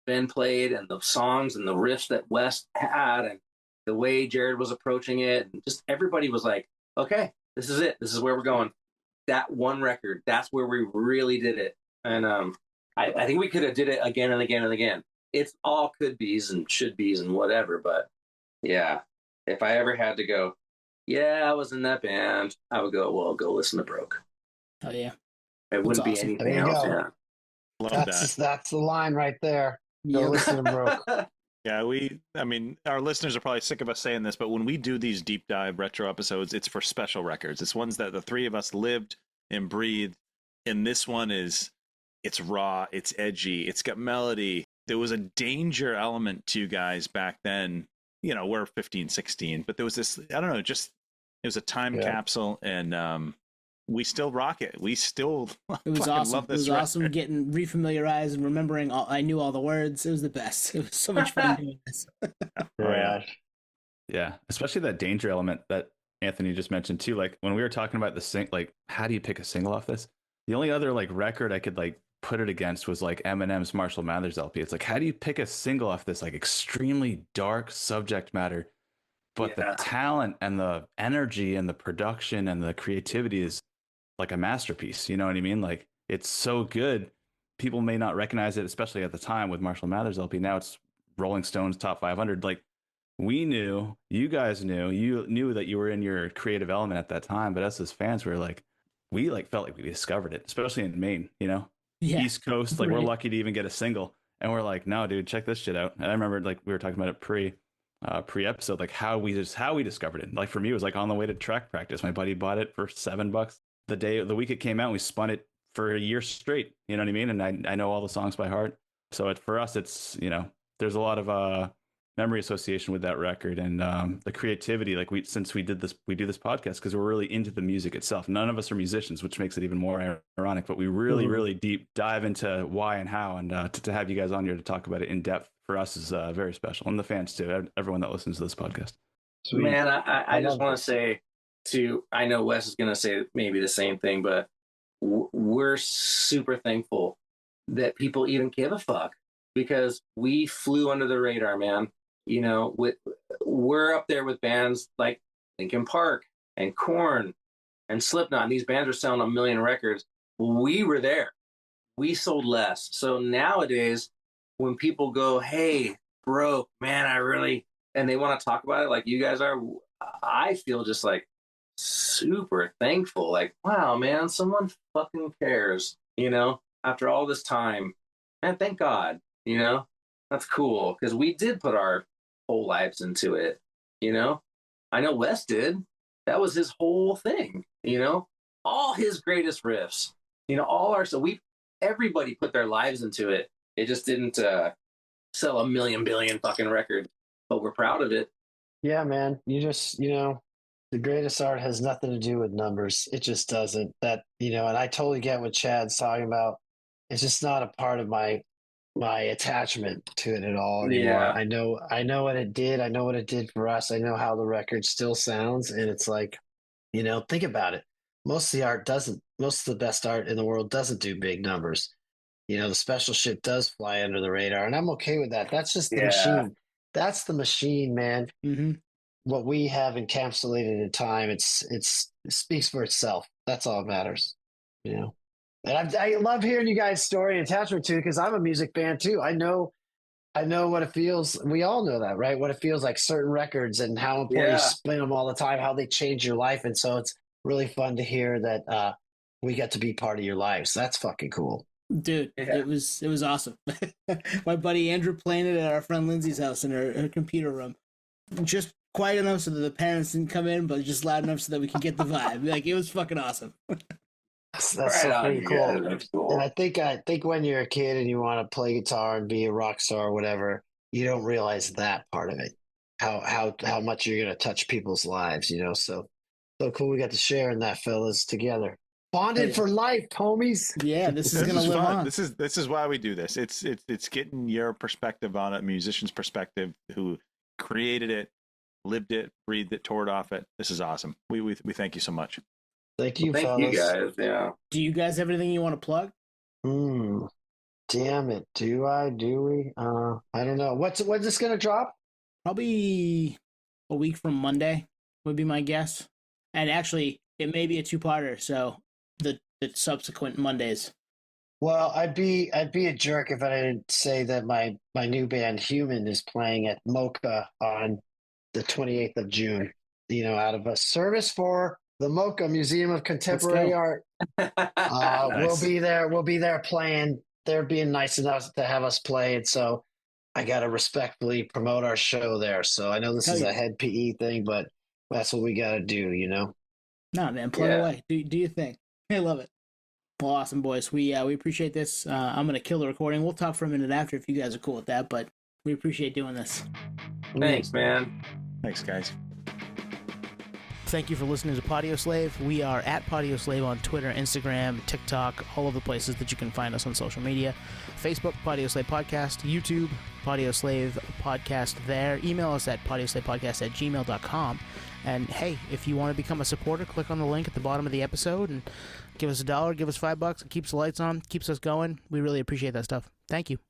Ben played and the songs and the riffs that Wes had and the way Jared was approaching it, and just everybody was like, okay, this is it. This is where we're going. That one record, that's where we really did it. And I think we could have did it again and again and again. It's all could be's and should be's and whatever. But yeah, if I ever had to go, yeah, I was in that band, I would go, well, go listen to Broke. Oh, yeah. It wouldn't be anything else. Yeah. Love that's the line right there. Go listen to Broke. Yeah, I mean, our listeners are probably sick of us saying this, but when we do these deep dive retro episodes, it's for special records. It's ones that the three of us lived and breathed. And this one it's raw, it's edgy, it's got melody. There was a danger element to you guys back then. You know, we're 15, 16, but there was this, I don't know, just, it was a time capsule, and we still rock it. We still it was awesome. Love this it was record. Awesome getting refamiliarized and remembering I knew all the words. It was the best. It was so much fun doing this. Yeah, especially that danger element that Anthony just mentioned too. Like when we were talking about like how do you pick a single off this? The only other like record I could like put it against was like Eminem's Marshall Mathers LP. It's like, how do you pick a single off this like extremely dark subject matter, but the talent and the energy and the production and the creativity is like a masterpiece. You know what I mean? Like it's so good. People may not recognize it, especially at the time with Marshall Mathers LP. Now it's Rolling Stone's top 500. Like we knew, you guys knew, you knew that you were in your creative element at that time. But us as fans, we felt like we discovered it, especially in Maine, you know, East Coast. Like we're lucky to even get a single, and we're like, no, dude, check this shit out. And I remember like we were talking about it pre episode, like how we discovered it. Like for me, it was like on the way to track practice. My buddy bought it for $7 the week it came out. We spun it for a year straight. You know what I mean? And I know all the songs by heart. So for us, it's, you know, there's a lot of memory association with that record, and the creativity. Like we do this podcast because we're really into the music itself. None of us are musicians, which makes it even more ironic, but we really deep dive into why and how, and to have you guys on here to talk about it in depth for us is very special, and the fans too, everyone that listens to this podcast. Sweet. Man, I just want to say I know Wes is going to say maybe the same thing, but we're super thankful that people even give a fuck, because we flew under the radar, man. You know, we're up there with bands like Linkin Park and Korn and Slipknot. And these bands are selling 1 million records. We were there. We sold less. So nowadays, when people go, hey, Broke, man, and they want to talk about it like you guys are, I feel just like super thankful. Like, wow, man, someone fucking cares, you know, after all this time. And thank God, you know, that's cool, because we did put our whole lives into it, you know. I know Wes did. That was his whole thing, you know. All his greatest riffs, you know, everybody put their lives into it. It just didn't sell 1 million billion fucking records, but we're proud of it. Yeah, man. You know, the greatest art has nothing to do with numbers. It just doesn't. That, you know, and I totally get what Chad's talking about. It's just not a part of my attachment to it at all anymore. Yeah. I know what it did. I know what it did for us. I know how the record still sounds. And it's like, you know, think about it. Most of the best art in the world doesn't do big numbers. You know, the special shit does fly under the radar, and I'm okay with that. That's just the machine. That's the machine, man. Mm-hmm. What we have encapsulated in time, it speaks for itself. That's all that matters, you know. And I love hearing you guys' story and attachment to it, because I'm a music fan too. I know what it feels. We all know that, right? What it feels like, certain records, and how important you spin them all the time, how they change your life. And so it's really fun to hear that we get to be part of your lives. That's fucking cool. Dude, it was awesome. My buddy Andrew playing it at our friend Lindsay's house in her computer room. Just quiet enough so that the parents didn't come in, but just loud enough so that we could get the vibe. Like, it was fucking awesome. That's so pretty cool. That's cool. And I think when you're a kid and you want to play guitar and be a rock star or whatever, you don't realize that part of it. How much you're gonna touch people's lives, you know. So cool we got to share in that, fellas, together. Bonded for life, homies. Yeah, this is gonna live on. This is why we do this. It's getting your perspective on it, musician's perspective, who created it, lived it, breathed it, toured off it. This is awesome. We thank you so much. Thank you, Thank fellas. you guys. Yeah. Do you guys have anything you want to plug? Damn it. Do I? Do we? I don't know. When's this gonna drop? Probably a week from Monday would be my guess. And actually, it may be a two-parter, so the subsequent Mondays. Well, I'd be a jerk if I didn't say that my new band Human is playing at Mocha on the 28th of June. You know, out of a service for the Mocha Museum of Contemporary Art. Nice. We'll be there. We'll be there playing. They're being nice enough to have us play it, so I got to respectfully promote our show there. So I know this is a head PE thing, but that's what we got to do, you know? Nah, man, plug away. Do your thing. I love it. Well, awesome, boys. We appreciate this. I'm going to kill the recording. We'll talk for a minute after if you guys are cool with that, but we appreciate doing this. Thanks, man. Thanks, guys. Thank you for listening to Podioslave. We are at Podioslave on Twitter, Instagram, TikTok, all of the places that you can find us on social media. Facebook, Podioslave Podcast. YouTube, Podioslave Podcast there. Email us at podioslavepodcast@gmail.com. And hey, if you want to become a supporter, click on the link at the bottom of the episode and give us $1, give us $5. It keeps the lights on, keeps us going. We really appreciate that stuff. Thank you.